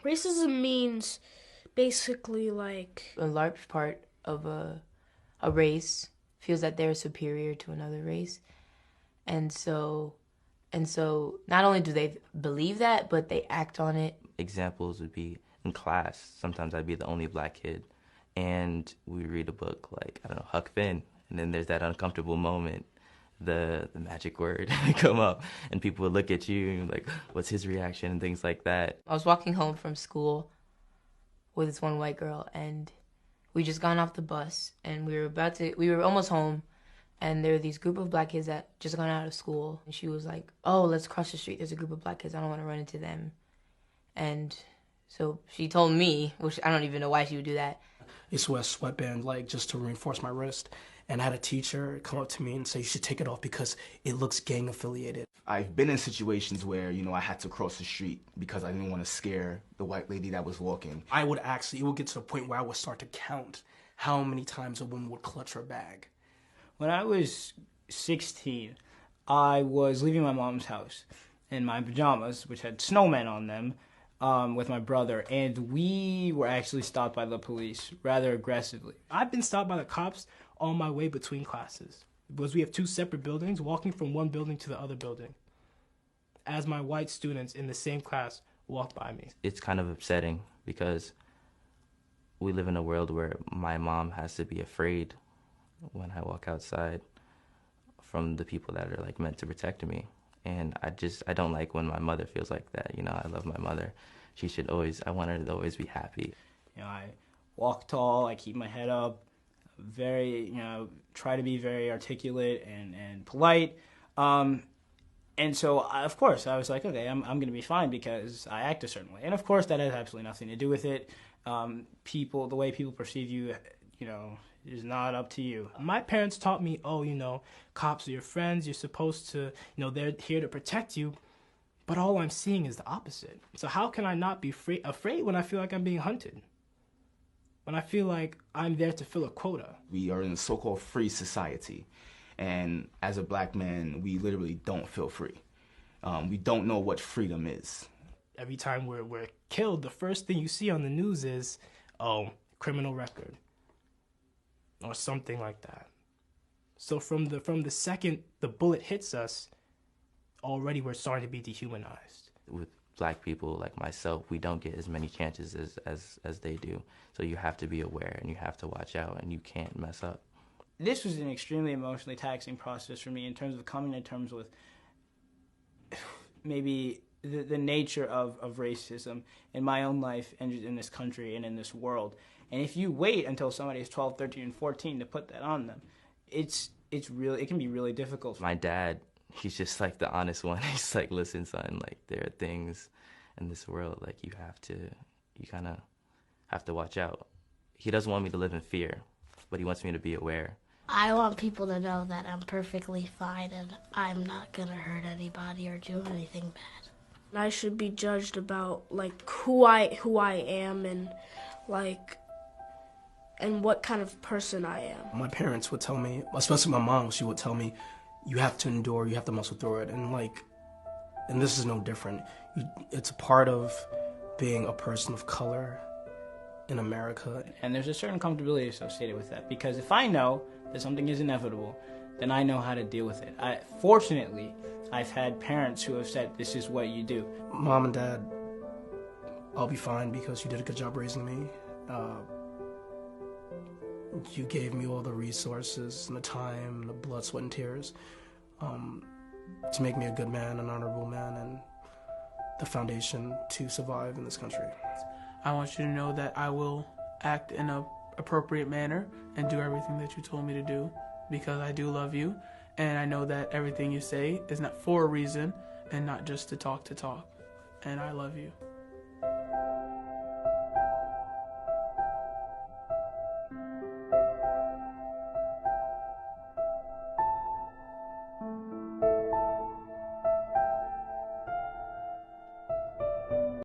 Racism means basically like a large part of a race feels that they're superior to another race. And so not only do they believe that, but they act on it. Examples would be in class. Sometimes I'd be the only black kid, and we read a book like, I don't know, Huck Finn, and then there's that uncomfortable moment, the magic word would come up, and people would look at you and like, what's his reaction and things like that. I was walking home from school with this one white girl, and we just gone off the bus, and we were almost home, and there were these group of black kids that just gone out of school, and she was like, oh, let's cross the street, there's a group of black kids, I don't want to run into them. And so she told me, which I don't even know why she would do that. I used to wear a sweatband like just to reinforce my wrist, and I had a teacher come up to me and say, you should take it off because it looks gang affiliated. I've been in situations where, I had to cross the street because I didn't want to scare the white lady that was walking. It would get to the point where I would start to count how many times a woman would clutch her bag. When I was 16, I was leaving my mom's house in my pajamas, which had snowmen on them, with my brother, and we were actually stopped by the police rather aggressively. I've been stopped by the cops on my way between classes because we have two separate buildings, walking from one building to the other building, as my white students in the same class walk by me. It's kind of upsetting because we live in a world where my mom has to be afraid when I walk outside from the people that are like meant to protect me. And I don't like when my mother feels like that. I love my mother. I want her to always be happy. I walk tall, I keep my head up, try to be very articulate and polite. And so, of course, I was like, okay, I'm going to be fine because I act a certain way. And of course, that has absolutely nothing to do with it. The way people perceive you, is not up to you. My parents taught me, cops are your friends, you're supposed to, they're here to protect you, but all I'm seeing is the opposite. So how can I not be afraid when I feel like I'm being hunted? When I feel like I'm there to fill a quota? We are in a so-called free society, and as a black man, we literally don't feel free. We don't know what freedom is. Every time we're killed, the first thing you see on the news is, criminal record, or something like that. So from the second the bullet hits us, already we're starting to be dehumanized. With black people like myself, we don't get as many chances as they do. So you have to be aware and you have to watch out and you can't mess up. This was an extremely emotionally taxing process for me in terms of coming to terms with maybe the nature of racism in my own life and in this country and in this world. And if you wait until somebody is 12, 13, and 14 to put that on them, it can be really difficult. My dad, he's just like the honest one. He's like, listen, son, like there are things in this world like you kind of have to watch out. He doesn't want me to live in fear, but he wants me to be aware. I want people to know that I'm perfectly fine and I'm not going to hurt anybody or do anything bad. I should be judged about like who I am and like and what kind of person I am. My parents would tell me, especially my mom, she would tell me, you have to endure, you have to muscle through it. And this is no different. It's a part of being a person of color in America. And there's a certain comfortability associated with that, because if I know that something is inevitable, then I know how to deal with it. Fortunately, I've had parents who have said, this is what you do. Mom and Dad, I'll be fine because you did a good job raising me. You gave me all the resources and the time, the blood, sweat, and tears to make me a good man, an honorable man, and the foundation to survive in this country. I want you to know that I will act in an appropriate manner and do everything that you told me to do because I do love you, and I know that everything you say is not for a reason and not just to talk, and I love you.